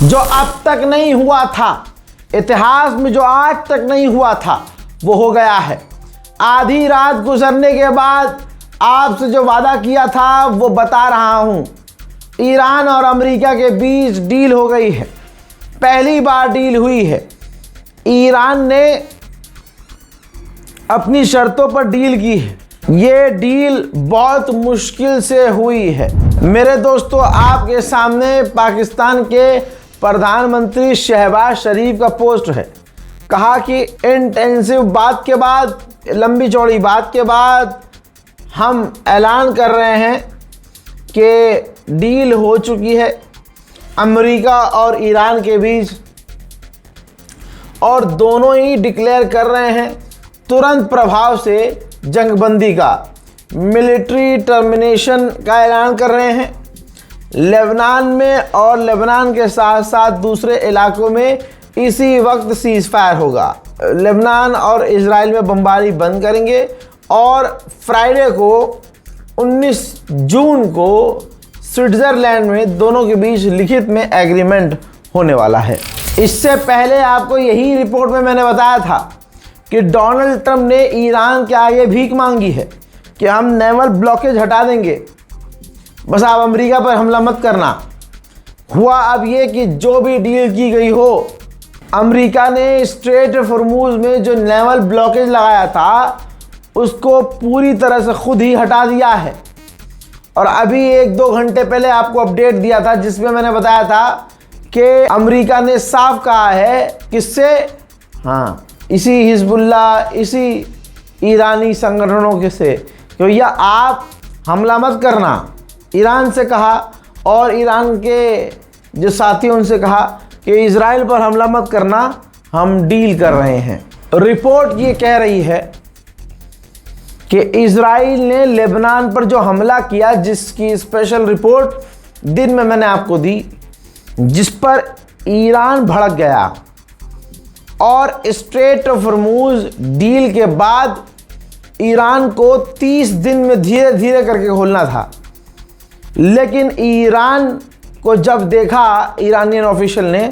जो अब तक नहीं हुआ था, इतिहास में जो आज तक नहीं हुआ था वो हो गया है। आधी रात गुजरने के बाद आपसे जो वादा किया था वो बता रहा हूं। ईरान और अमेरिका के बीच डील हो गई है, पहली बार डील हुई है। ईरान ने अपनी शर्तों पर डील की है। ये डील बहुत मुश्किल से हुई है। मेरे दोस्तों, आपके सामने पाकिस्तान के प्रधानमंत्री शहबाज शरीफ का पोस्ट है। कहा कि इंटेंसिव बात के बाद, लंबी चौड़ी बात के बाद हम ऐलान कर रहे हैं कि डील हो चुकी है अमेरिका और ईरान के बीच, और दोनों ही डिक्लेयर कर रहे हैं तुरंत प्रभाव से जंगबंदी का, मिलिट्री टर्मिनेशन का ऐलान कर रहे हैं। लेबनान में और लेबनान के साथ साथ दूसरे इलाकों में इसी वक्त सीज फायर होगा। लेबनान और इजराइल में बमबारी बंद करेंगे और फ्राइडे को 19 जून को स्विट्ज़रलैंड में दोनों के बीच लिखित में एग्रीमेंट होने वाला है। इससे पहले आपको यही रिपोर्ट में मैंने बताया था कि डोनाल्ड ट्रंप ने ईरान के आगे भीख मांगी है कि हम नेवल ब्लॉकेज हटा देंगे, बस आप अमेरिका पर हमला मत करना। हुआ अब ये कि जो भी डील की गई हो, अमेरिका ने स्ट्रेट हॉर्मुज़ में जो नेवल ब्लॉकेज लगाया था उसको पूरी तरह से खुद ही हटा दिया है। और अभी 1-2 घंटे पहले आपको अपडेट दिया था जिसमें मैंने बताया था कि अमेरिका ने साफ कहा है किससे, हाँ, इसी हिजबुल्लाह, इसी ईरानी संगठनों के से, कि भैया आप हमला मत करना। ईरान से कहा और ईरान के जो साथी उनसे कहा कि इजराइल पर हमला मत करना, हम डील कर रहे हैं। रिपोर्ट ये कह रही है कि इजराइल ने लेबनान पर जो हमला किया, जिसकी स्पेशल रिपोर्ट दिन में मैंने आपको दी, जिस पर ईरान भड़क गया और स्ट्रेट ऑफ हॉर्मुज़ डील के बाद ईरान को 30 दिन में धीरे धीरे करके खोलना था। लेकिन ईरान को जब देखा ईरानियन ऑफिशियल ने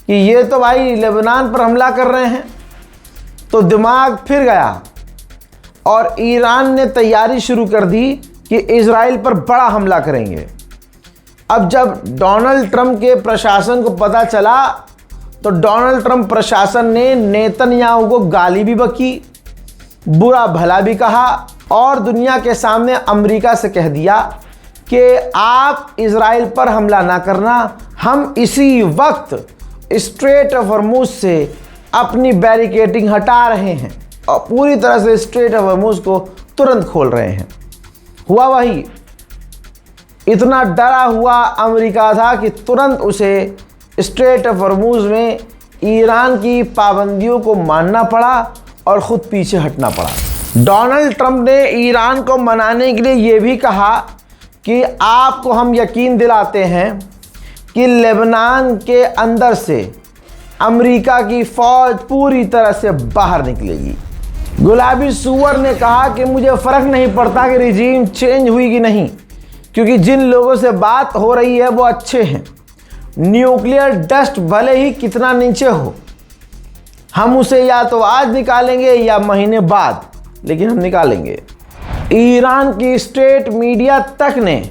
कि ये तो भाई लेबनान पर हमला कर रहे हैं, तो दिमाग फिर गया और ईरान ने तैयारी शुरू कर दी कि इजराइल पर बड़ा हमला करेंगे। अब जब डोनाल्ड ट्रंप के प्रशासन को पता चला तो डोनाल्ड ट्रंप प्रशासन ने नेतन्याहू को गाली भी बकी, बुरा भला भी कहा और दुनिया के सामने अमेरिका से कह दिया कि आप इजराइल पर हमला ना करना, हम इसी वक्त स्ट्रेट ऑफ हॉर्मुज़ से अपनी बैरिकेडिंग हटा रहे हैं और पूरी तरह से स्ट्रेट ऑफ हॉर्मुज़ को तुरंत खोल रहे हैं। हुआ वही, इतना डरा हुआ अमेरिका था कि तुरंत उसे स्ट्रेट ऑफ हॉर्मुज़ में ईरान की पाबंदियों को मानना पड़ा और ख़ुद पीछे हटना पड़ा। डोनाल्ड ट्रंप ने ईरान को मनाने के लिए ये भी कहा कि आपको हम यकीन दिलाते हैं कि लेबनान के अंदर से अमेरिका की फ़ौज पूरी तरह से बाहर निकलेगी। गुलाबी सूअर ने कहा कि मुझे फ़र्क नहीं पड़ता कि रिजीम चेंज हुई कि नहीं, क्योंकि जिन लोगों से बात हो रही है वो अच्छे हैं। न्यूक्लियर डस्ट भले ही कितना नीचे हो, हम उसे या तो आज निकालेंगे या महीने बाद, लेकिन हम निकालेंगे। ईरान की स्टेट मीडिया तक ने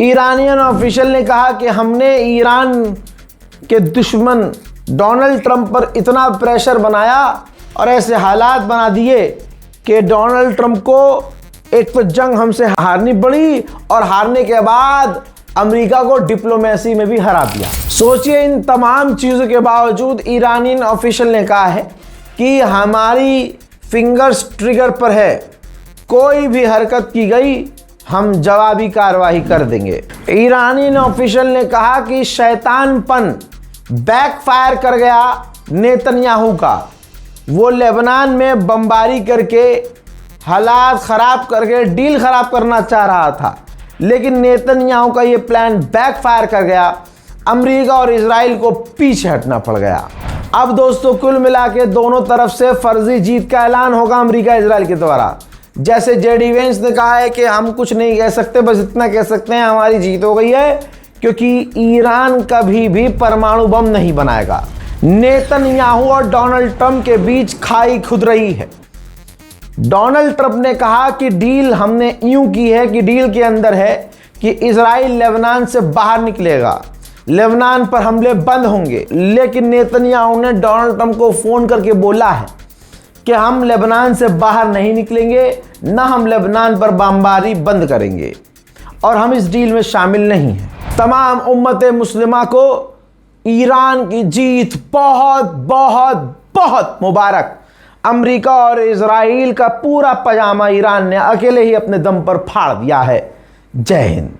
ईरानियन ऑफिशियल ने कहा कि हमने ईरान के दुश्मन डोनाल्ड ट्रंप पर इतना प्रेशर बनाया और ऐसे हालात बना दिए कि डोनाल्ड ट्रंप को एक तो जंग हमसे हारनी पड़ी और हारने के बाद अमेरिका को डिप्लोमेसी में भी हरा दिया. सोचिए, इन तमाम चीज़ों के बावजूद ईरानियन ऑफिशियल ने कहा है कि हमारी फिंगर्स ट्रिगर पर है, कोई भी हरकत की गई हम जवाबी कार्रवाई कर देंगे. ईरानियन ऑफिशियल ने कहा कि शैतानपन बैकफायर कर गया नेतन्याहू का वो लेबनान में बमबारी करके हालात ख़राब करके डील ख़राब करना चाह रहा था, लेकिन नेतन्याहू का ये प्लान बैकफायर कर गया। अमेरिका और इजराइल को पीछे हटना पड़ गया। अब दोस्तों कुल मिला के दोनों तरफ से फर्जी जीत का ऐलान होगा अमेरिका इजराइल के द्वारा। जैसे जेडी वेंस ने कहा है कि हम कुछ नहीं कह सकते, बस इतना कह सकते हैं हमारी जीत हो गई है, क्योंकि ईरान कभी भी परमाणु बम नहीं बनाएगा। नेतन्याहू और डोनाल्ड ट्रंप के बीच खाई खुद रही है। डोनाल्ड ट्रंप ने कहा कि डील हमने यूं की है कि डील के अंदर है कि इजराइल लेबनान से बाहर निकलेगा, लेबनान पर हमले बंद होंगे। लेकिन नेतन्याहू ने डोनाल्ड ट्रंप को फोन करके बोला है कि हम लेबनान से बाहर नहीं निकलेंगे, ना हम लेबनान पर बमबारी बंद करेंगे और हम इस डील में शामिल नहीं हैं। तमाम उम्मत मुस्लिमा को ईरान की जीत बहुत बहुत बहुत मुबारक। अमेरिका और इजराइल का पूरा पजामा ईरान ने अकेले ही अपने दम पर फाड़ दिया है। जय हिंद।